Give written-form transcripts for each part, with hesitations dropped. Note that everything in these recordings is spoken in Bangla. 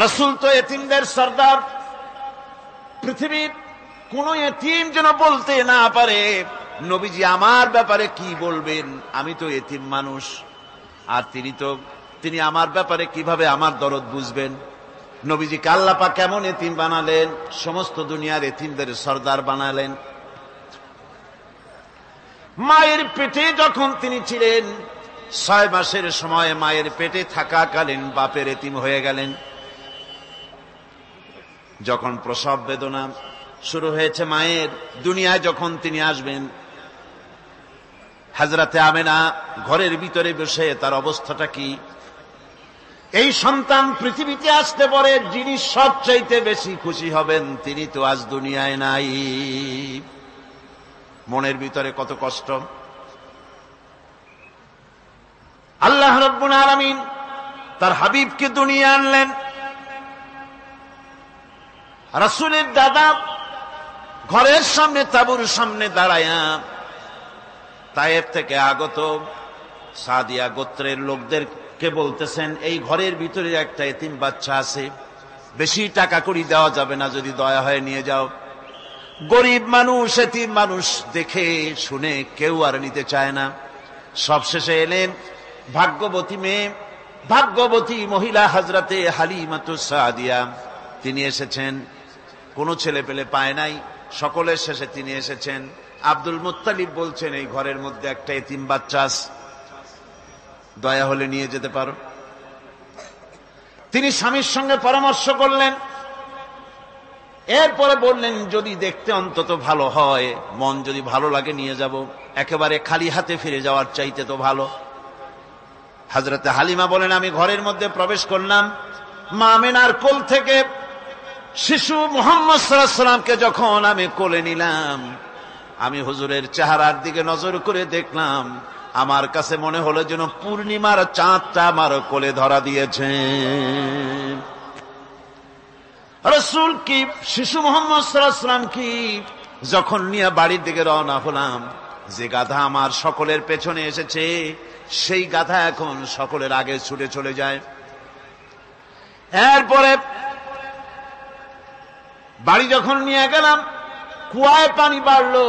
রাসূল তো এতিমদের সর্দার। পৃথিবীর কোন এতিম যেন বলতে না পারে নবীজি আমার ব্যাপারে কি বলবেন, আমি তো এতিম মানুষ, আর তিনি আমার ব্যাপারে কিভাবে আমার দরদ বুঝবেন। নবীজিকে আল্লাহ পাক কেমন এতিম বানালেন, সমস্ত দুনিয়ার এতিমদের সর্দার বানালেন। মায়ের পেটে যখন তিনি ছিলেন 6 মাসের সময় মায়ের পেটে থাকাকালীন বাপের এতিম হয়ে গেলেন। যখন প্রসব বেদনা শুরু হয়েছে মায়ের, দুনিয়ায় যখন তিনি আসবেন, হযরতে আমেনা ঘরের ভিতরে বসে তার অবস্থাটা কি, এই সন্তান পৃথিবীতে আসতে পরে যিনি সবচাইতে বেশি খুশি হবেন তিনি তো আজ দুনিয়ায় নাই। মনের ভিতরে কত কষ্ট। আল্লাহ রাব্বুল আলামিন তার হাবিবকে দুনিয়া আনলেন। রাসূলের দাদা ঘরের সামনে তাঁবুর সামনে দাঁড়ায়া তায়েফ থেকে আগত সাদিয়া গোত্রের লোকদেরকে বলতেছেন, এই ঘরের ভিতরে একটা এতিম বাচ্চা আছে, বেশি টাকা কড়ি দেওয়া যাবে না, যদি দয়া হয় নিয়ে যাও। গরিব মানুষ, এতিম মানুষ দেখে শুনে কেউ আর নিতে চায় না। সবশেষে এলেন ভাগ্যবতী মেয়ে, ভাগ্যবতী মহিলা হযরতে হালিমাতুস সাদিয়া। তিনি এসেছেন, কোনো ছেলে পেলে পায় নাই, সকলের শেষে তিনি এসেছেন। আব্দুল মুত্তালিব বলছেন, এই ঘরের মধ্যে একটা এতিম বাচ্চা আছে, দয়া হলে নিয়ে যেতে পারো। তিনি স্বামীর সঙ্গে পরামর্শ করলেন, এরপরে বললেন যদি দেখতে অন্তত ভালো হয়, মন যদি ভালো লাগে নিয়ে যাব, একেবারে খালি হাতে ফিরে যাওয়ার চাইতে তো ভালো। হযরতে হালিমা বলেন, আমি ঘরের মধ্যে প্রবেশ করলাম, মা আমেনার কোল থেকে শিশু মুহাম্মদ সাল্লাল্লাহু আলাইহি সাল্লামকে যখন আমি কোলে নিলাম, আমি হুজুরের চেহারার দিকে নজর করে দেখলাম, আমার কাছে মনে হলো যেন পূর্ণিমার চাঁদটা আমার কোলে ধরা দিয়েছে। রাসূল কি শিশু মুহাম্মদ সাল্লাল্লাহু আলাইহি সাল্লাম কি যখন নিয়ে বাড়ির দিকে রওনা হলাম, যে গাধা আমার সকলের পেছনে এসেছে সেই গাধা এখন সকলের আগে ছুটে চলে যায়। এরপরে বাড়ি যখন নিয়ে গেলাম, কুয়ায় পানি বাড়লো,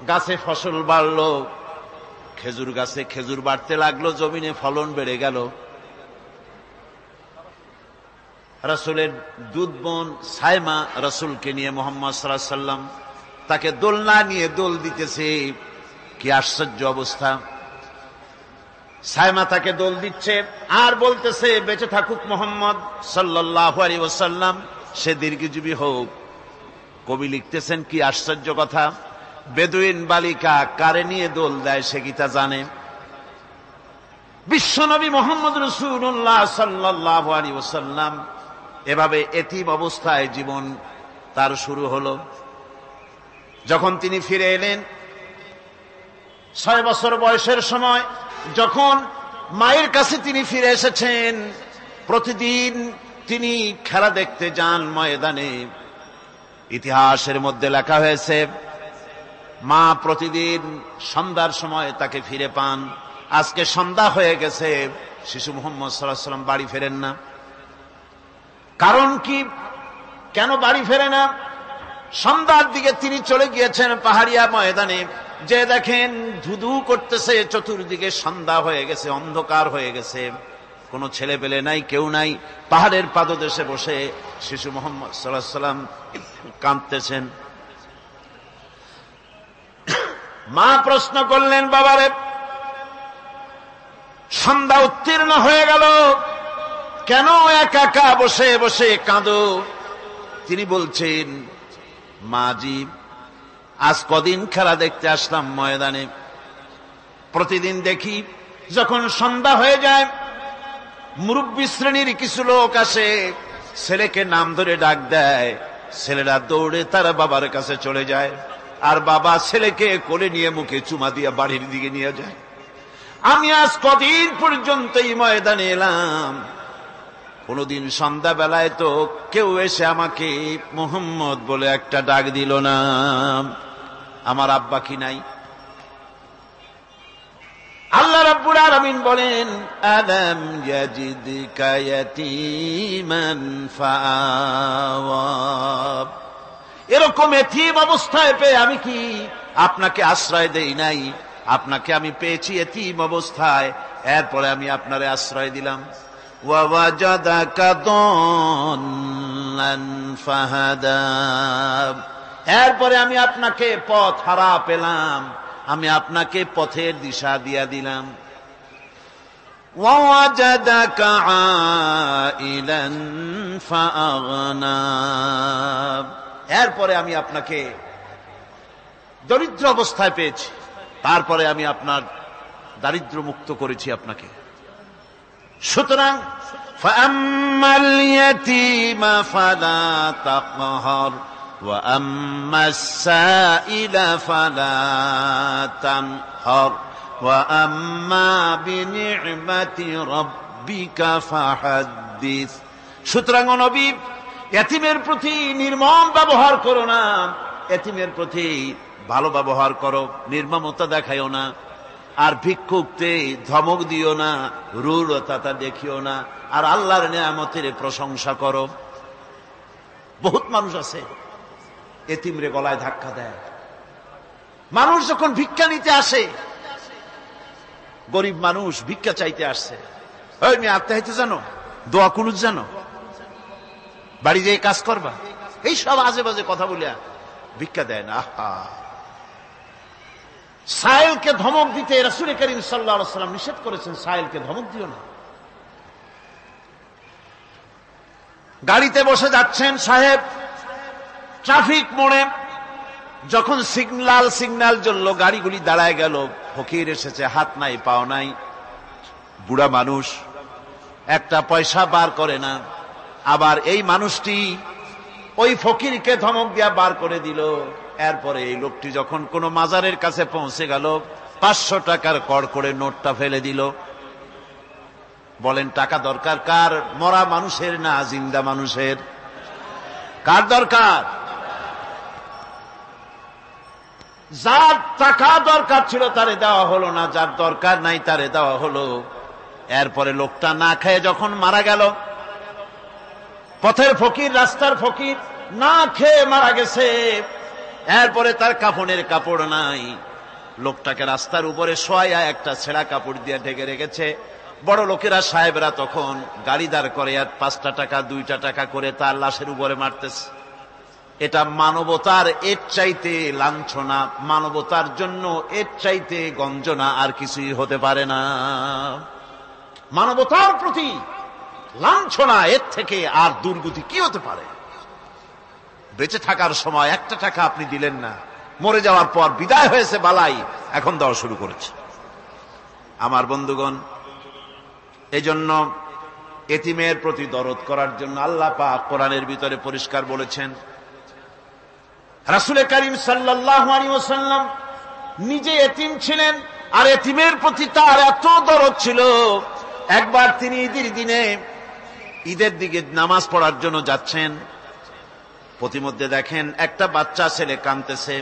গাছে ফসল বাড়লো, খেজুর গাছে খেজুর বাড়তে লাগলো, জমিনে ফলন বেড়ে গেল। রাসূলের দুধ বোন সাইমা রাসূলকে নিয়ে মুহাম্মদ সাল্লাল্লাহু আলাইহি সাল্লাম তাকে দোলনা নিয়ে দোল দিতেছে। কি আশ্চর্য অবস্থা! সাইমা তাকে দোল দিচ্ছে আর বলতেছে, বেঁচে থাকুক মুহাম্মদ সাল্লাল্লাহু আলাইহি ওয়াসাল্লাম, সে দীর্ঘজীবী হোক। কবি লিখতেছেন, কি আশ্চর্য কথা, বেদুইন বালিকা কারে নিয়ে দোল দেয় সে কি তা জানে? বিশ্বনবী মুহাম্মদ রাসূলুল্লাহ সাল্লাল্লাহু আলাইহি ওয়াসাল্লাম এভাবে এতিম অবস্থায় জীবন তার শুরু হলো। যখন তিনি ফিরে এলেন 6 বছর বয়সের সময়, যখন মায়ের কাছে তিনি ফিরে এসেছেন, প্রতিদিন তিনি খেলা দেখতে যান ময়দানে। ইতিহাসের মধ্যে লেখা হয়েছে, মা প্রতিদিন সন্ধ্যার সময় তাকে ফিরে পান। আজকে সন্ধ্যা হয়ে গেছে, শিশু মুহাম্মদ সাল্লাল্লাহু আলাইহি ওয়াসাল্লাম বাড়ি ফেরেন না। কারণ কি, কেন বাড়ি ফেরে না? সন্ধ্যার দিকে তিনি চলে গিয়েছেন পাহাড়িয়া ময়দানে, যে দেখেন ধুধু করতেছে, চতুর্দিকে সন্ধ্যা হয়ে গেছে, অন্ধকার হয়ে গেছে, কোনো ছেলে পেলে নাই, কেউ নাই। পাহাড়ের পাদদেশে বসে শিশু মুহাম্মদ সাল্লাল্লাহু আলাইহি ওয়াসাল্লাম কাঁদতেছেন। মা প্রশ্ন করলেন, বাবারে সন্ধ্যা উত্তীর্ণ হয়ে গেল, কেন একা একা বসে বসে কাঁদো? তিনি বলছেন, মাজি আজ কদিন খেলা দেখতে আসলাম ময়দানে, প্রতিদিন দেখি যখন সন্ধ্যা হয়ে যায় মুরব্বী শ্রেণীর কিছু লোক আসে, ছেলেকে নাম ধরে ডাক দেয়, ছেলেরা দৌড়ে তার বাবার কাছে চলে যায়, আর বাবা ছেলেকে কোলে নিয়ে মুখে চুমা দিয়ে বাড়ির দিকে নিয়ে যায়। আমি আজ কদিন পর্যন্ত এই ময়দানে এলাম, কোনদিন সন্ধ্যাবেলায় তো কেউ এসে আমাকে মুহাম্মদ বলে একটা ডাক দিল না। আমার আব্বা কি নাই? আল্লাহ রাব্বুল আলামিন বলেন, আলাম ইয়াজিদকা ইয়াতীমান ফাআওয়া, এরকম এতিম অবস্থায় পেয়ে আমি কি আপনাকে আশ্রয় দেই নাই? আপনাকে আমি পেয়েছি এতিম অবস্থায়, এরপরে আমি আপনারে আশ্রয় দিলাম। ওয়া ওয়াজাদাকা দাল্লান ফাহাদা, এরপরে আমি আপনাকে পথ হারা পেলাম, আমি আপনাকে পথের দিশা দিয়া দিলাম। ওয়া ওয়াজাদাকা আইলান ফাআগনা, এরপরে আমি আপনাকে দরিদ্র অবস্থায় পেয়েছি, তারপরে আমি আপনার দারিদ্র মুক্ত করেছি আপনাকে। সুতরাং ফাআম্মাল ইয়াতীমা ফালা তাকহার ওয়া আম্মাস সাইলা ফালা তানহার ওয়া আম্মা বিনি'মাতি রাব্বিকা ফাহাদ্দিস। সুতরাং নবী, এতিমের প্রতি নির্মম ব্যবহার করো না, এতিমের প্রতি ভালো ব্যবহার করো, নির্মমতা দেখাইও না। আর ভিক্ষুককে ধমক দিও না, রূঢ়তা দেখিও না, আর আল্লাহর নিয়ামতের প্রশংসা করো। বহুত মানুষ আছে এতিমরে গলায় ধাক্কা দেয়। মানুষ যখন ভিক্ষা নিতে আসে, গরিব মানুষ ভিক্ষা চাইতে আসছে, ওই মেয়ে আত্মহত্যা জানো, দোয়া কুনুত জানো, বাড়ি যেয়ে কাজ করবা, এই সব আজে বাজে কথা বলিয়া ভিক্ষা দেয় না। আহা, সাইলকে ধমক দিতে রাসূল করিম সাল্লাল্লাহু আলাইহি ওয়াসাল্লাম নিষেধ করেছেন, সাইলকে ধমক দিও না। গাড়িতে বসে যাচ্ছেন সাহেব, ট্রাফিক মোড়ে যখন সিগন্যাল জ্বলল, গাড়িগুলি দাঁড়ায় গেল, ফকির এসেছে, হাত নাই পাও নাই, বুড়া মানুষ, একটা পয়সা বার করে না। আবার এই মানুষটি ওই ফকিরকে ধমক দিয়া বার করে দিল। এরপরে এই লোকটি যখন কোন মাজারের কাছে পৌঁছে গেল, 500 টাকার কড়কড়ে নোটটা ফেলে দিল। বলেন টাকা দরকার কার? মরা মানুষের না জিন্দা মানুষের? কার দরকার? যার টাকা দরকার ছিল তারে দেওয়া হলো না, যার দরকার নাই তারে দেওয়া হলো। এরপরে লোকটা না খেয়ে যখন মারা গেল, পথের ফকির, রাস্তার ফকির, না খেয়ে মারা গেছে। এরপরে তার কাফনের কাপড় নাই, লোকটাকে রাস্তার উপরে শোয়া একটা ছেঁড়া কাপড় দিয়ে ঢেকে রেখেছে। বড় লোকেরা, সাহেবরা তখন গাড়ি দাঁড় করে আর 5টা টাকা 2টা টাকা করে তার লাশের উপরে মারতেছে। এটা মানবতার এর চাইতে লাঞ্ছনা, মানবতার জন্য এর চাইতে গঞ্জনা আর কিছুই হতে পারে না। মানবতার প্রতি লাঞ্ছনা, এর থেকে আর দুর্গতি কি হতে পারে? বেঁচে থাকার সময় 1টা টাকা আপনি দিলেন না, মরে যাওয়ার পর বিদায় হয়েছে বালাই, এখন দেওয়া শুরু করেছে। আমার বন্ধুগণ, এজন্য এতিমের প্রতি দরদ করার জন্য আল্লাহ পাক কোরআনের ভিতরে পরিষ্কার বলেছেন। রাসূল করিম সাল্লাল্লাহু আলাইহি ওয়াসাল্লাম নিজে এতিম ছিলেন, আর এতিমের প্রতি তার এত দরদ ছিল, একবার তিনি ঈদের দিকে নামাজ পড়ার জন্য যাচ্ছেন। প্রতিমধ্যে দেখেন একটা বাচ্চা ছেলে কাঁদতেছে।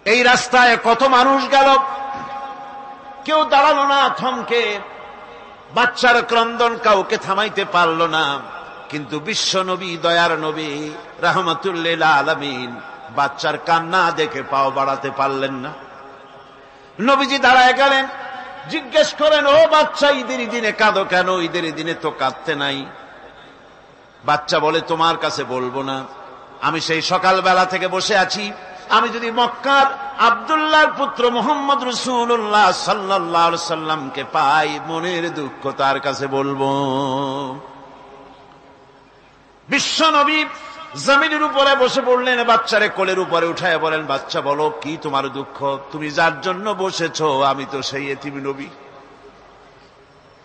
এই রাস্তায় কত মানুষ গেল, কেউ দাঁড়ালো না থমকে, বাচ্চার ক্রন্দন কাউকে থামাইতে পারল না। কিন্তু বিশ্ব নবী, দয়ার নবী রাহমাতুল লিল আলামিন বাচ্চার কান্না দেখে পাও বাড়াতে পারলেন না। নবীজি দাঁড়ায় গেলেন, জিজ্ঞেস করেন, ও বাচ্চা, ঈদের দিনে কাঁদো কেন? ঈদের দিনে তো কাঁদতে নাই। বাচ্চা বলে, তোমার কাছে বলবো না, আমি সেই সকালবেলা থেকে বসে আছি, আমি যদি মক্কার আব্দুল্লাহর পুত্র মুহাম্মদ রাসূলুল্লাহ সাল্লাল্লাহু আলাইহি সাল্লামকে পাই, মনের দুঃখ তার কাছে বলবো। বিশ্ব নবী জমিনের উপরে বসে পড়লেন, বাচ্চারে কোলের উপরে উঠায় বলেন, বাচ্চা বলো কি তোমার দুঃখ? তুমি যার জন্য বসেছ আমি তো সেই এতিম নবী,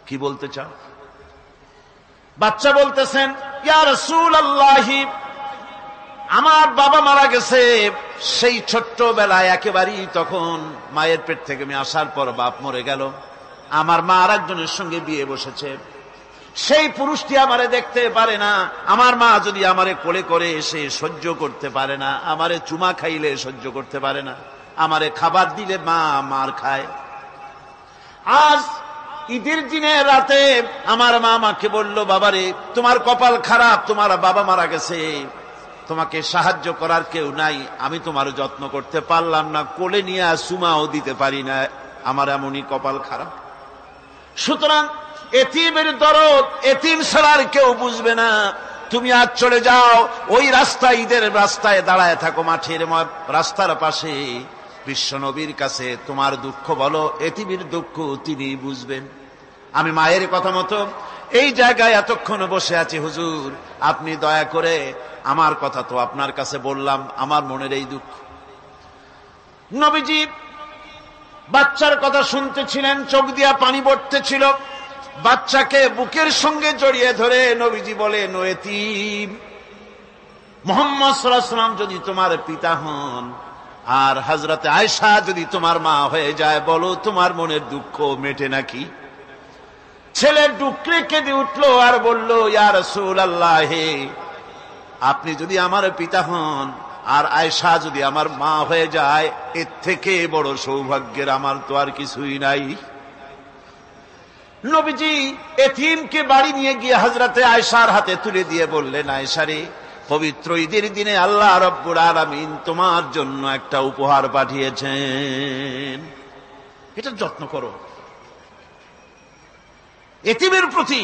কি বলতে চাও? বাচ্চা বলতেছেন, ইয়া রাসূলুল্লাহ, আমার বাবা মারা গেছে সেই ছোট্টবেলায়, একেবারেই তখন মায়ের পেট থেকে আমি আসার পর বাপ মরে গেল, আমার মা আর একজনের সঙ্গে বিয়ে বসেছে, সেই পুরুষটি আমারে দেখতে পারে না, আমার মা যদি আমারে কোলে করে এসে সহ্য করতে পারে না, আমারে চুমা খাইলে সহ্য করতে পারে না, আমারে খাবার দিলে মা মার খায়, আজ ঈদের দিনে রাতে আমার মা আমাকে বলল, বাবারে তোমার কপাল খারাপ, তোমার বাবা মারা গেছে, তোমাকে সাহায্য করার কেউ নাই, আমি তোমার যত্ন করতে পারলাম না, কোলে নিয়ে সুমাও দিতে পারি না, আমার এমনই কপাল খারাপ। সুতরাং এতিমের দরদ এতিম ছাড়ার কেউ বুঝবে না। তুমি আজ চলে যাও, ওই রাস্তায়, ঈদের রাস্তায় দাঁড়ায় থাকো, মাঠের রাস্তার পাশে, বিশ্বনবীর কাছে তোমার দুঃখ বলো, এতিমের দুঃখ তিনি বুঝবেন। আমি মায়ের কথা মতো এই জায়গায় এতক্ষণ বসে আছি, হুজুর আপনি দয়া করে, আমার কথা তো আপনার কাছে বললাম, আমার মনের এই দুঃখ। নবীজি বাচ্চার কথা শুনতেছিলেন, চোখ দিয়া পানি পড়তেছিল, বাচ্চাকে বুকের সঙ্গে জড়িয়ে ধরে নবীজি বলেন, ও এতিম, মুহাম্মদ সাল্লাল্লাহু আলাইহি ওয়াসাল্লাম যদি তোমার পিতা হন আর হযরতে আয়েশা যদি তোমার মা হয়ে যায়, বলো তোমার মনের দুঃখ মেটে নাকি? ছেলে ডুকরে কেঁদে উঠলো আর বলল, ইয়া রাসূলুল্লাহ, হে আপনি যদি আমার পিতা হন আর আয়েশা যদি আমার মা হয়ে যায়, এর থেকে বড় সৌভাগ্যের আমার তো আর কিছুই নাই। নবীজি এতিমকে বাড়ি নিয়ে গিয়ে হযরতে আয়েশার হাতে তুলে দিয়ে বললেন, আয়েশা রে, পবিত্র ঈদের দিনে আল্লাহ রাব্বুল আলামিন তোমার জন্য একটা উপহার পাঠিয়েছেন, এটা যত্ন করো। এতিমের প্রতি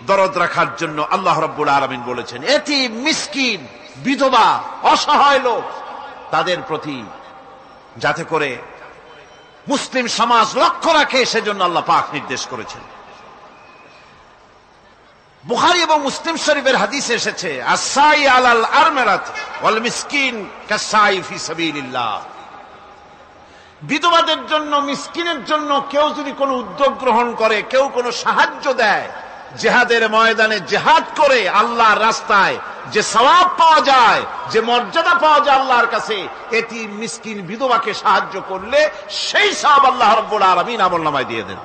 দরদ রাখার জন্য আল্লাহ রাব্বুল আলামিন বলেছেন, এতিম, মিসকিন, বিধবা, অসহায় লোক, তাদের প্রতি যাতে করে মুসলিম সমাজ লক্ষ্য রাখে, সেজন্য আল্লাহ পাক নির্দেশ করেছেন। বুখারী এবং মুসলিম শরীফের হাদিসে এসেছে, আস-সাই আলাল আরমালাত ওয়াল মিসকিন কাস-সাই ফি সাবিলিল্লাহ। বিধবাদের জন্য, মিসকিনের জন্য কেউ যদি কোনো উদ্যোগ গ্রহণ করে, কেউ কোনো সাহায্য দেয়, জিহাদের ময়দানে জিহাদ করে আল্লাহর রাস্তায় যে সওয়াব পাওয়া যায়, যে মর্যাদা পাওয়া যায় আল্লাহর কাছে, এতিম, মিসকিন, বিধবাকে সাহায্য করলে সেই সওয়াব আল্লাহ রাব্বুল আলামিন আমলনামায় দিয়ে দেন।